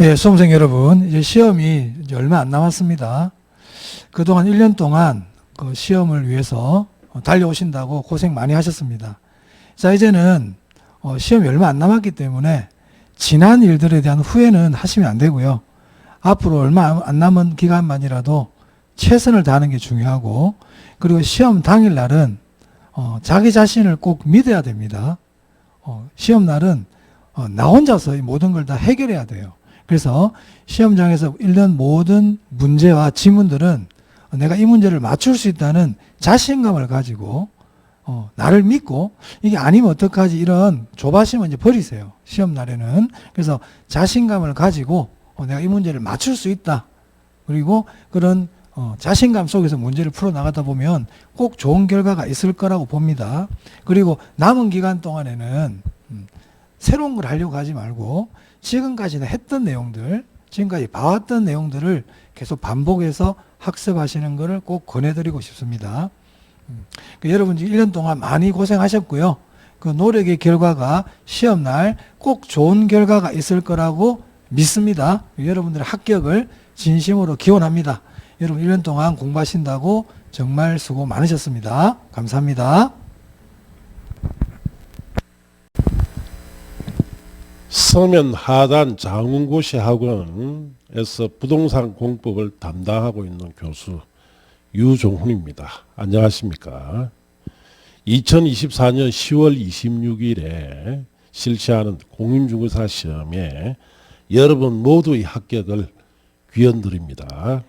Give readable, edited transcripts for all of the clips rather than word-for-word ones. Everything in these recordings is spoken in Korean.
예, 수험생 여러분, 이제 시험이 이제 얼마 안 남았습니다. 그동안 1년 동안 그 시험을 위해서 달려오신다고 고생 많이 하셨습니다. 자, 이제는 시험이 얼마 안 남았기 때문에 지난 일들에 대한 후회는 하시면 안 되고요. 앞으로 얼마 안 남은 기간만이라도 최선을 다하는 게 중요하고, 그리고 시험 당일 날은 자기 자신을 꼭 믿어야 됩니다. 시험 날은 나 혼자서 이 모든 걸 다 해결해야 돼요. 그래서 시험장에서 읽는 모든 문제와 지문들은 내가 이 문제를 맞출 수 있다는 자신감을 가지고 나를 믿고, 이게 아니면 어떡하지, 이런 조바심은 이제 버리세요. 시험 날에는. 그래서 자신감을 가지고 내가 이 문제를 맞출 수 있다. 그리고 그런 자신감 속에서 문제를 풀어나가다 보면 꼭 좋은 결과가 있을 거라고 봅니다. 그리고 남은 기간 동안에는 새로운 걸 하려고 하지 말고 지금까지는 했던 내용들, 지금까지 봐왔던 내용들을 계속 반복해서 학습하시는 것을 꼭 권해드리고 싶습니다. 여러분 1년 동안 많이 고생하셨고요. 그 노력의 결과가 시험날 꼭 좋은 결과가 있을 거라고 믿습니다. 여러분들의 합격을 진심으로 기원합니다. 여러분 1년 동안 공부하신다고 정말 수고 많으셨습니다. 감사합니다. 서면 하단 장운고시 학원에서 부동산 공법을 담당하고 있는 교수 유종훈입니다. 안녕하십니까? 2024년 10월 26일에 실시하는 공인중개사 시험에 여러분 모두의 합격을 귀원드립니다.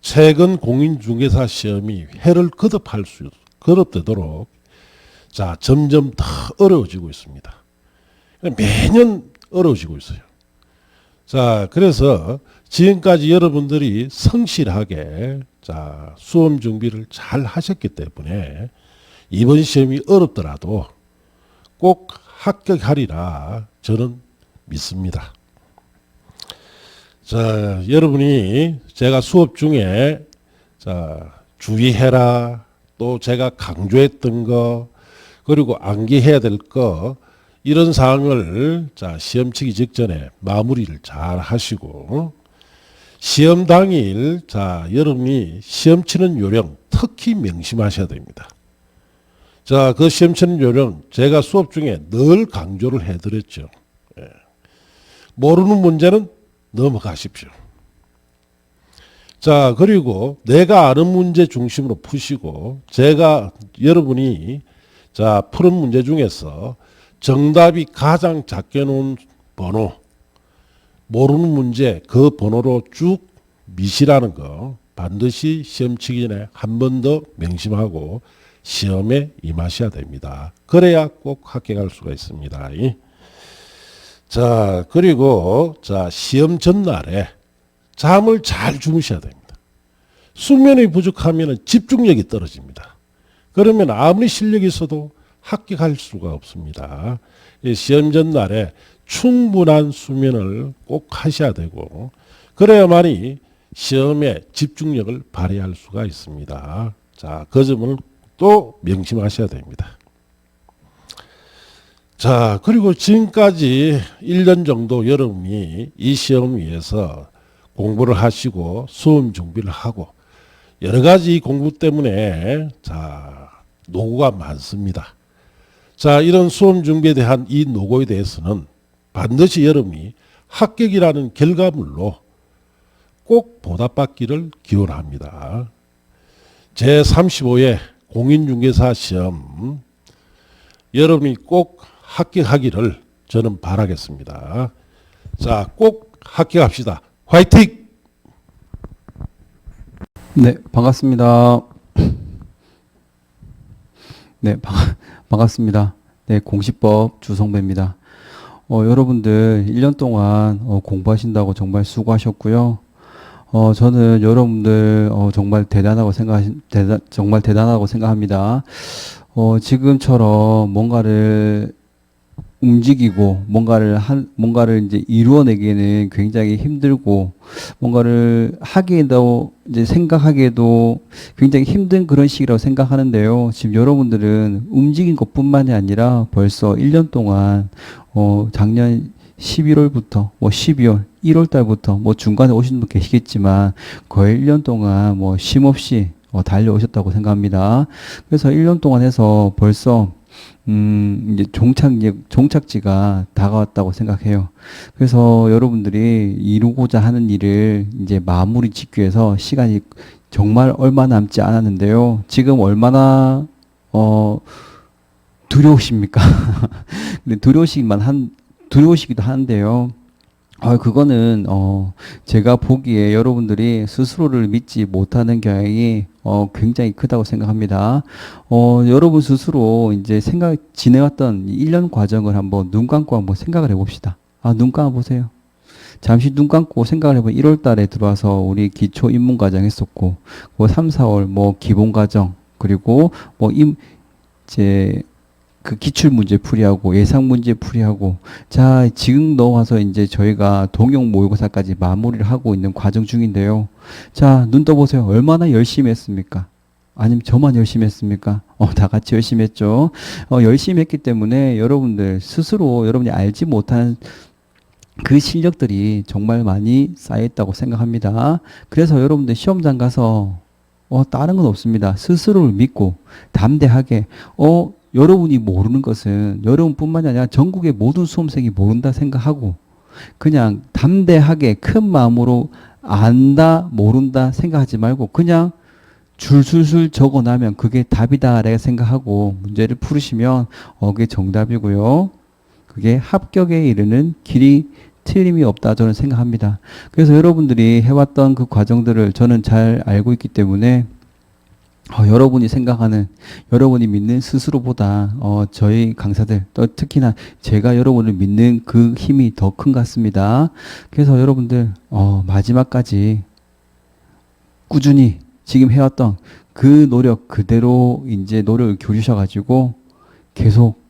최근 공인중개사 시험이 해를 거듭되도록 점점 더 어려워지고 있습니다. 매년 어려워지고 있어요. 그래서 지금까지 여러분들이 성실하게 수험 준비를 잘 하셨기 때문에 이번 시험이 어렵더라도 꼭 합격하리라 저는 믿습니다. 여러분이 제가 수업 중에 주의해라, 또 제가 강조했던 거, 그리고 암기해야 될 거, 이런 사항을 시험 치기 직전에 마무리를 잘 하시고, 시험 당일 여러분이 시험 치는 요령 특히 명심하셔야 됩니다. 그 시험 치는 요령 제가 수업 중에 늘 강조를 해드렸죠. 모르는 문제는 넘어가십시오. 그리고 내가 아는 문제 중심으로 푸시고, 제가 여러분이 푸는 문제 중에서 정답이 가장 작게 놓은 번호, 모르는 문제 그 번호로 쭉 미시라는 거 반드시 시험 치기 전에 한 번 더 명심하고 시험에 임하셔야 됩니다. 그래야 꼭 합격할 수가 있습니다. 그리고 시험 전날에 잠을 잘 주무셔야 됩니다. 수면이 부족하면 집중력이 떨어집니다. 그러면 아무리 실력이 있어도 합격할 수가 없습니다. 시험 전날에 충분한 수면을 꼭 하셔야 되고, 그래야만이 시험에 집중력을 발휘할 수가 있습니다. 그 점을 또 명심하셔야 됩니다. 그리고 지금까지 1년 정도 여러분이 이 시험 위해서 공부를 하시고 수험 준비를 하고 여러 가지 공부 때문에 노고가 많습니다. 이런 수험 준비에 대한 이 노고에 대해서는 반드시 여러분이 합격이라는 결과물로 꼭 보답받기를 기원합니다. 제35회 공인중개사 시험 여러분이 꼭 합격하기를 저는 바라겠습니다. 꼭 합격합시다. 화이팅! 네, 반갑습니다. 네, 반갑습니다. 네, 공시법 주성배입니다. 여러분들 1년 동안 공부하신다고 정말 수고하셨고요. 저는 여러분들 정말 정말 대단하다고 생각합니다. 지금처럼 뭔가를 움직이고 뭔가를 이제 이루어내기에는 굉장히 힘들고, 뭔가를 하기에도 이제 생각하기에도 굉장히 힘든 그런 시기라고 생각하는데요. 지금 여러분들은 움직인 것뿐만이 아니라 벌써 1년 동안 작년 11월부터 뭐 12월, 1월 달부터 뭐 중간에 오신 분 계시겠지만 거의 1년 동안 뭐 쉼없이 달려오셨다고 생각합니다. 그래서 1년 동안 해서 벌써 이제 종착지가 다가왔다고 생각해요. 그래서 여러분들이 이루고자 하는 일을 이제 마무리 짓기 위해서 시간이 정말 얼마 남지 않았는데요. 지금 얼마나 두려우십니까? 근데 두려우시기도 한데요. 그거는 제가 보기에 여러분들이 스스로를 믿지 못하는 경향이 굉장히 크다고 생각합니다. 여러분 스스로 이제 지내왔던 1년 과정을 한번 눈 감고 한번 생각을 해봅시다. 눈 감아보세요. 잠시 눈 감고 생각을 해보면 1월 달에 들어와서 우리 기초 입문 과정 했었고, 3, 4월 뭐 기본 과정, 그리고 뭐 이제 그 기출 문제 풀이하고 예상 문제 풀이하고, 자 지금 넘어와서 이제 저희가 동영 모의고사까지 마무리를 하고 있는 과정 중인데요. 자 눈 떠보세요. 얼마나 열심히 했습니까? 아니면 저만 열심히 했습니까? 다 같이 열심히 했죠. 열심히 했기 때문에 여러분들 스스로 여러분이 알지 못한 그 실력들이 정말 많이 쌓여있다고 생각합니다. 그래서 여러분들 시험장 가서 다른 건 없습니다. 스스로를 믿고 담대하게 여러분이 모르는 것은 여러분뿐만이 아니라 전국의 모든 수험생이 모른다 생각하고 그냥 담대하게 큰 마음으로 안다 모른다 생각하지 말고 그냥 줄줄줄 적어놔면 그게 답이다 라고 생각하고 문제를 풀으시면 그게 정답이고요. 그게 합격에 이르는 길이 틀림이 없다 저는 생각합니다. 그래서 여러분들이 해왔던 그 과정들을 저는 잘 알고 있기 때문에 여러분이 생각하는, 여러분이 믿는 스스로보다 저희 강사들, 또 특히나 제가 여러분을 믿는 그 힘이 더 큰 것 같습니다. 그래서 여러분들 마지막까지 꾸준히 지금 해왔던 그 노력 그대로 이제 노력을 기울이셔가지고 계속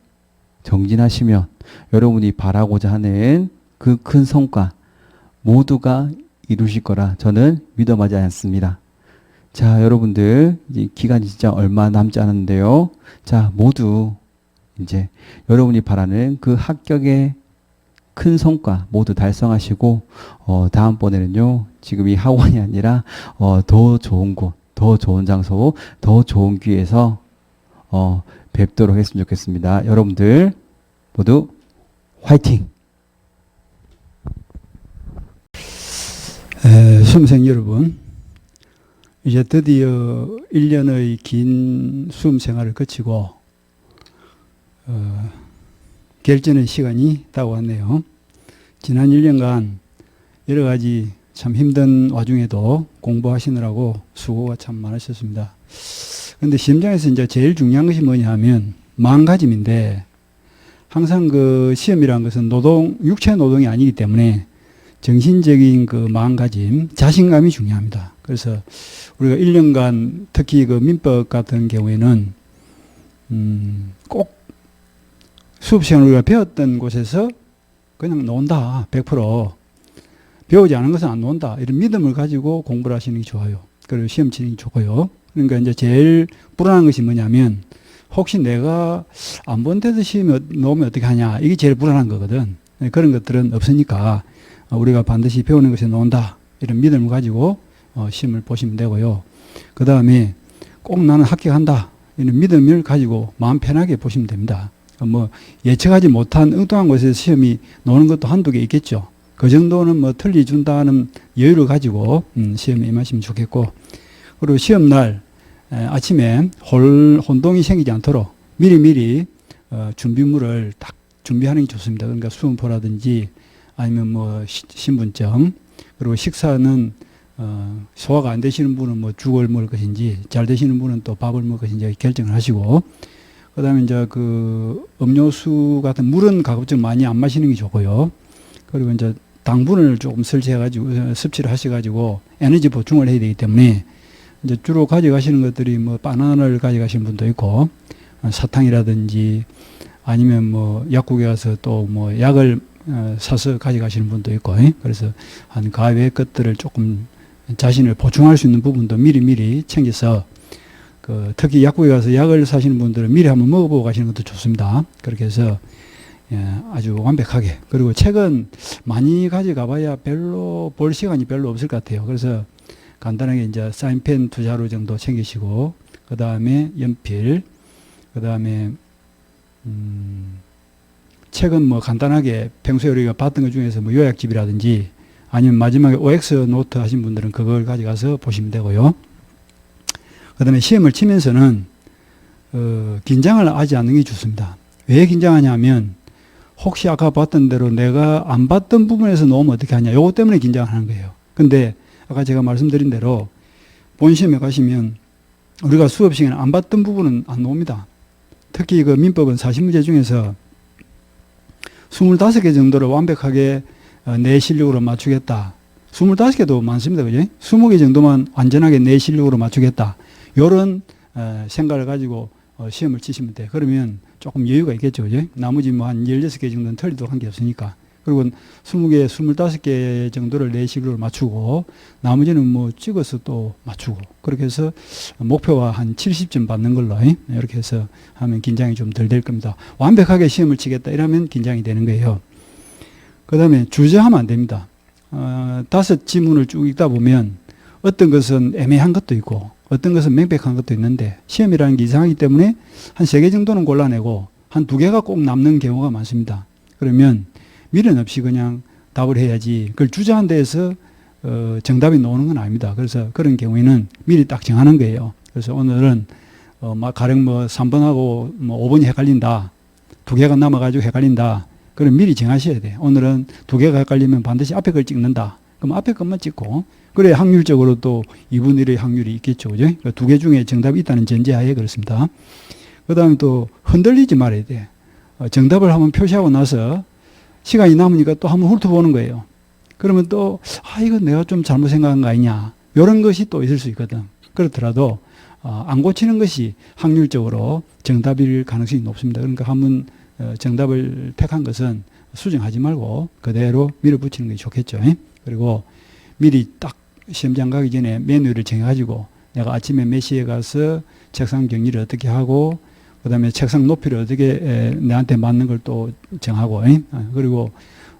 정진하시면 여러분이 바라고자 하는 그 큰 성과 모두가 이루실 거라 저는 믿어마지 않습니다. 자, 여러분들 이제 기간이 진짜 얼마 남지 않았는데요. 자, 모두 이제 여러분이 바라는 그 합격의 큰 성과 모두 달성하시고 다음번에는요. 지금 이 학원이 아니라 더 좋은 곳, 더 좋은 장소, 더 좋은 기회에서 뵙도록 했으면 좋겠습니다. 여러분들 모두 화이팅! 수험생 여러분, 이제 드디어 1년의 긴 수험 생활을 거치고 결전의 시간이 다가왔네요. 지난 1년간 여러 가지 참 힘든 와중에도 공부하시느라고 수고가 참 많으셨습니다. 그런데 시험장에서 이제 제일 중요한 것이 뭐냐 하면 마음가짐인데, 항상 그 시험이라는 것은 육체 노동이 아니기 때문에 정신적인 그 마음가짐, 자신감이 중요합니다. 그래서 우리가 1년간 특히 그 민법 같은 경우에는 꼭 수업 시간 우리가 배웠던 곳에서 그냥 논다. 100% 배우지 않은 것은 안 논다. 이런 믿음을 가지고 공부를 하시는 게 좋아요. 그리고 시험 치는 게 좋고요. 그러니까 이제 제일 불안한 것이 뭐냐면 혹시 내가 안 본 데서 시험에 놓으면 어떻게 하냐. 이게 제일 불안한 거거든. 그런 것들은 없으니까 우리가 반드시 배우는 것에 놓는다. 이런 믿음을 가지고 시험을 보시면 되고요. 그 다음에 꼭 나는 합격한다. 이런 믿음을 가지고 마음 편하게 보시면 됩니다. 뭐 예측하지 못한 엉뚱한 곳에서 시험이 나오는 것도 한두 개 있겠죠. 그 정도는 뭐 틀리준다는 여유를 가지고 시험에 임하시면 좋겠고, 그리고 시험날 아침에 혼동이 생기지 않도록 미리미리 준비물을 딱 준비하는 게 좋습니다. 그러니까 수험표라든지 아니면 뭐 신분증, 그리고 식사는 소화가 안 되시는 분은 뭐 죽을 먹을 것인지, 잘 되시는 분은 또 밥을 먹을 것인지 결정을 하시고, 그 다음에 이제 그 음료수 같은 물은 가급적 많이 안 마시는 게 좋고요. 그리고 이제 당분을 조금 설치해가지고 섭취를 하셔가지고 에너지 보충을 해야 되기 때문에 이제 주로 가져가시는 것들이 뭐 바나나를 가져가시는 분도 있고, 사탕이라든지 아니면 뭐 약국에 가서 또 뭐 약을 사서 가져가시는 분도 있고, 그래서 한 가외 것들을 조금 자신을 보충할 수 있는 부분도 미리미리 챙겨서, 특히 약국에 가서 약을 사시는 분들은 미리 한번 먹어보고 가시는 것도 좋습니다. 그렇게 해서 아주 완벽하게. 그리고 책은 많이 가져가봐야 별로 볼 시간이 별로 없을 것 같아요. 그래서 간단하게 이제 사인펜 2자루 정도 챙기시고, 그 다음에 연필, 그 다음에 책은 뭐 간단하게 평소에 우리가 봤던 것 중에서 뭐 요약집이라든지 아니면 마지막에 OX 노트 하신 분들은 그걸 가져가서 보시면 되고요. 그 다음에 시험을 치면서는 긴장을 하지 않는 게 좋습니다. 왜 긴장하냐면 혹시 아까 봤던 대로 내가 안 봤던 부분에서 놓으면 어떻게 하냐, 요거 때문에 긴장을 하는 거예요. 근데 아까 제가 말씀드린 대로 본 시험에 가시면 우리가 수업 시간에 안 봤던 부분은 안 나옵니다. 특히 그 민법은 40문제 중에서 25개 정도를 완벽하게 내 실력으로 맞추겠다. 25개도 많습니다. 그죠? 20개 정도만 완전하게 내 실력으로 맞추겠다. 요런 생각을 가지고 시험을 치시면 돼. 그러면 조금 여유가 있겠죠. 그죠? 나머지 뭐 한 16개 정도는 틀리도록 한 게 없으니까. 그리고 20개, 25개 정도를 내 실력으로 맞추고 나머지는 뭐 찍어서 또 맞추고 그렇게 해서 목표가 한 70점 받는 걸로 이렇게 해서 하면 긴장이 좀 덜 될 겁니다. 완벽하게 시험을 치겠다 이러면 긴장이 되는 거예요. 그 다음에 주저하면 안 됩니다. 5지문을 쭉 읽다 보면 어떤 것은 애매한 것도 있고 어떤 것은 명백한 것도 있는데 시험이라는 게 이상하기 때문에 한 3개 정도는 골라내고 한 2개가 꼭 남는 경우가 많습니다. 그러면 미련 없이 그냥 답을 해야지 그걸 주저한 데에서 정답이 나오는 건 아닙니다. 그래서 그런 경우에는 미리 딱 정하는 거예요. 그래서 오늘은 막 가령 뭐 3번하고 뭐 5번이 헷갈린다. 2개가 남아가지고 헷갈린다. 그럼 미리 정하셔야 돼요. 오늘은 2개가 헷갈리면 반드시 앞에 걸 찍는다. 그럼 앞에 것만 찍고 그래 확률적으로 또 2분의 1의 확률이 있겠죠. 그죠? 2개 중에 정답이 있다는 전제하에 그렇습니다. 그 다음에 또 흔들리지 말아야 돼. 정답을 한번 표시하고 나서 시간이 남으니까 또 한번 훑어보는 거예요. 그러면 또, 이건 내가 좀 잘못 생각한 거 아니냐. 이런 것이 또 있을 수 있거든. 그렇더라도, 안 고치는 것이 확률적으로 정답일 가능성이 높습니다. 그러니까 한번 정답을 택한 것은 수정하지 말고 그대로 밀어붙이는 게 좋겠죠. 그리고 미리 딱 시험장 가기 전에 메뉴를 정해가지고 내가 아침에 몇 시에 가서 책상 정리를 어떻게 하고 그 다음에 책상 높이를 어떻게 내한테 맞는 걸 또 정하고 그리고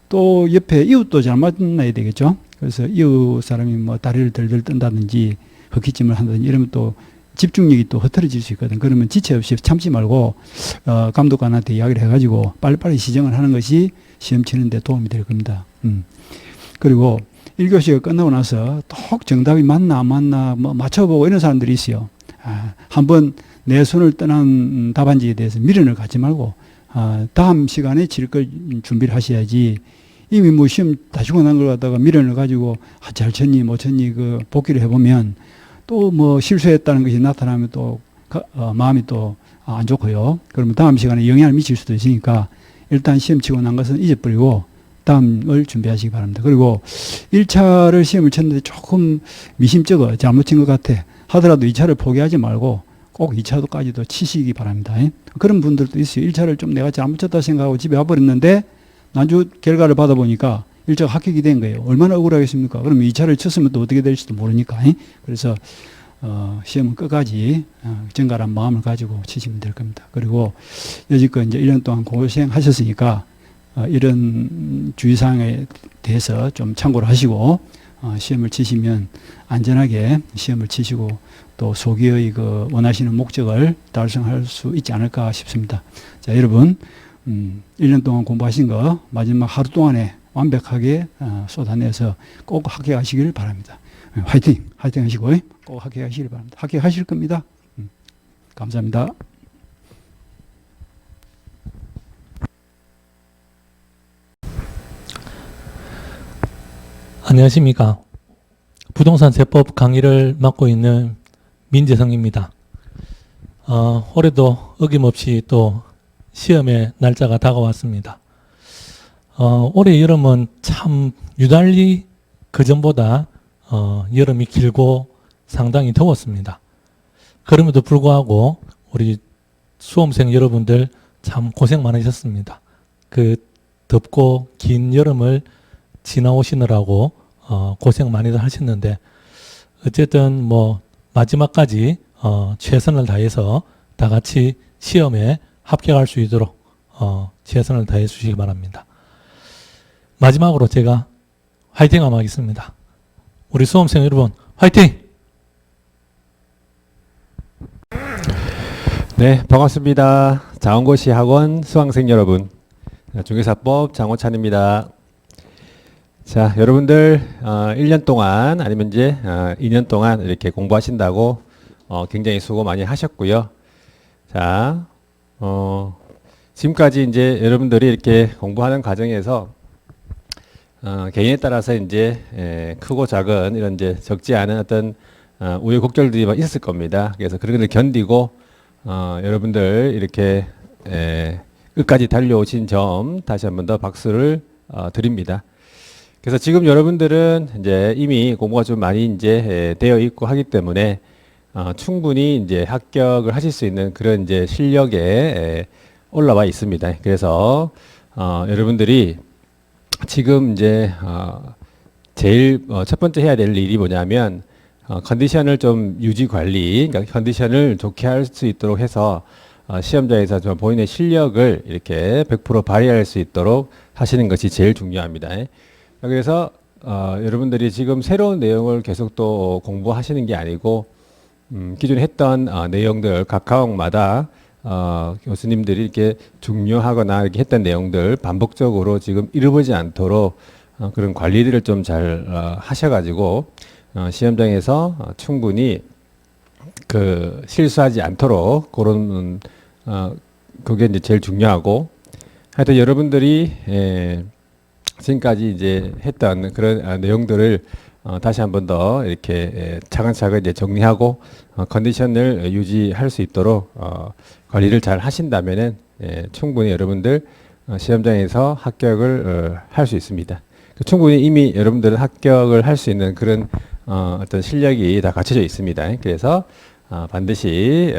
또 옆에 이웃도 잘 만나야 되겠죠. 그래서 이웃 사람이 뭐 다리를 덜덜 뜬다든지 헛기침을 한다든지 이러면 또 집중력이 또 흐트러질 수 있거든. 그러면 지체 없이 참지 말고 감독관한테 이야기를 해가지고 빨리빨리 시정을 하는 것이 시험 치는 데 도움이 될 겁니다. 그리고 1교시가 끝나고 나서 꼭 정답이 맞나 안 맞나 뭐 맞춰보고 이런 사람들이 있어요. 한번 내 손을 떠난 답안지에 대해서 미련을 갖지 말고 다음 시간에 칠 걸 준비를 하셔야지 이미 뭐 시험 다 치고 난 걸 갖다가 미련을 가지고 잘 쳤니 못 쳤니 그 복기를 해보면 또 뭐 실수했다는 것이 나타나면 또 마음이 또 안 좋고요. 그러면 다음 시간에 영향을 미칠 수도 있으니까 일단 시험 치고 난 것은 잊어버리고 다음을 준비하시기 바랍니다. 그리고 1차를 시험을 쳤는데 조금 미심쩍어 잘못 친 것 같아 하더라도 2차를 포기하지 말고 꼭 2차도까지도 치시기 바랍니다. 그런 분들도 있어요. 1차를 좀 내가 잘못 쳤다 생각하고 집에 와버렸는데 난주 결과를 받아보니까 1차가 합격이 된 거예요. 얼마나 억울하겠습니까? 그러면 2차를 쳤으면 또 어떻게 될지도 모르니까. 그래서 시험은 끝까지 정갈한 마음을 가지고 치시면 될 겁니다. 그리고 여지껏 이제 1년 동안 고생하셨으니까 이런 주의사항에 대해서 좀 참고를 하시고 시험을 치시면 안전하게 시험을 치시고 또 소기의 그 원하시는 목적을 달성할 수 있지 않을까 싶습니다. 자, 여러분 1년 동안 공부하신 거 마지막 하루 동안에 완벽하게 쏟아내서 꼭 합격하시길 바랍니다. 화이팅! 화이팅 하시고 꼭 합격하시길 바랍니다. 합격하실 겁니다. 감사합니다. 안녕하십니까. 부동산 세법 강의를 맡고 있는 민재성입니다. 올해도 어김없이 또 시험의 날짜가 다가왔습니다. 올해 여름은 참 유달리 그전보다 여름이 길고 상당히 더웠습니다. 그럼에도 불구하고 우리 수험생 여러분들 참 고생 많으셨습니다. 그 덥고 긴 여름을 지나오시느라고 고생 많이들 하셨는데 어쨌든 뭐 마지막까지 최선을 다해서 다 같이 시험에 합격할 수 있도록 최선을 다해 주시기 바랍니다. 마지막으로 제가 화이팅 한번 하겠습니다. 우리 수험생 여러분 화이팅! 네, 반갑습니다. 자원고시 학원 수강생 여러분, 중개사법 장호찬입니다. 자, 여러분들 1년 동안 아니면 이제 2년 동안 이렇게 공부하신다고 굉장히 수고 많이 하셨고요. 자, 지금까지 이제 여러분들이 이렇게 공부하는 과정에서 개인에 따라서 이제 크고 작은 이런 이제 적지 않은 어떤 우여곡절들이 있었을 겁니다. 그래서 그런 것을 견디고 여러분들 이렇게 끝까지 달려오신 점 다시 한 번 더 박수를 드립니다. 그래서 지금 여러분들은 이제 이미 공부가 좀 많이 이제 되어 있고 하기 때문에 충분히 이제 합격을 하실 수 있는 그런 이제 실력에 올라와 있습니다. 그래서 여러분들이 지금 이제 제일 첫 번째 해야 될 일이 뭐냐면 컨디션을 좀 유지 관리, 그러니까 컨디션을 좋게 할 수 있도록 해서 시험장에서 좀 본인의 실력을 이렇게 100% 발휘할 수 있도록 하시는 것이 제일 중요합니다. 그래서 여러분들이 지금 새로운 내용을 계속 또 공부하시는 게 아니고 기존에 했던 내용들 각 과목마다 교수님들이 이렇게 중요하거나 이렇게 했던 내용들 반복적으로 지금 잃어버리지 않도록 그런 관리들을 좀 잘 하셔가지고 시험장에서 충분히 그 실수하지 않도록 그런 그게 이제 제일 중요하고 하여튼 여러분들이 지금까지 이제 했던 그런 내용들을 다시 한 번 더 이렇게 차근차근 이제 정리하고 컨디션을 유지할 수 있도록 관리를 잘 하신다면은 충분히 여러분들 시험장에서 합격을 할 수 있습니다. 충분히 이미 여러분들은 합격을 할 수 있는 그런 어떤 실력이 다 갖춰져 있습니다. 그래서 반드시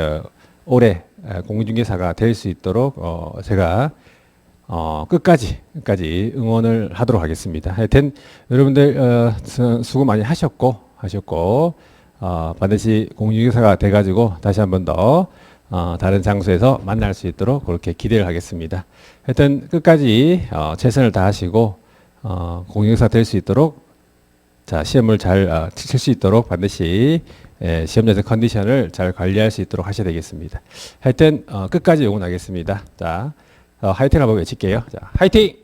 올해 공인중개사가 될 수 있도록 제가 끝까지 응원을 하도록 하겠습니다. 하여튼 여러분들 수고 많이 하셨고 반드시 공인중개사가 돼가지고 다시 한 번 더 다른 장소에서 만날 수 있도록 그렇게 기대를 하겠습니다. 하여튼 끝까지 최선을 다하시고 공인중개사 될 수 있도록 자 시험을 잘 칠 수 있도록 반드시 시험장에서 컨디션을 잘 관리할 수 있도록 하셔야 되겠습니다. 하여튼 끝까지 응원하겠습니다. 자 화이팅 한번 외칠게요. 자 화이팅!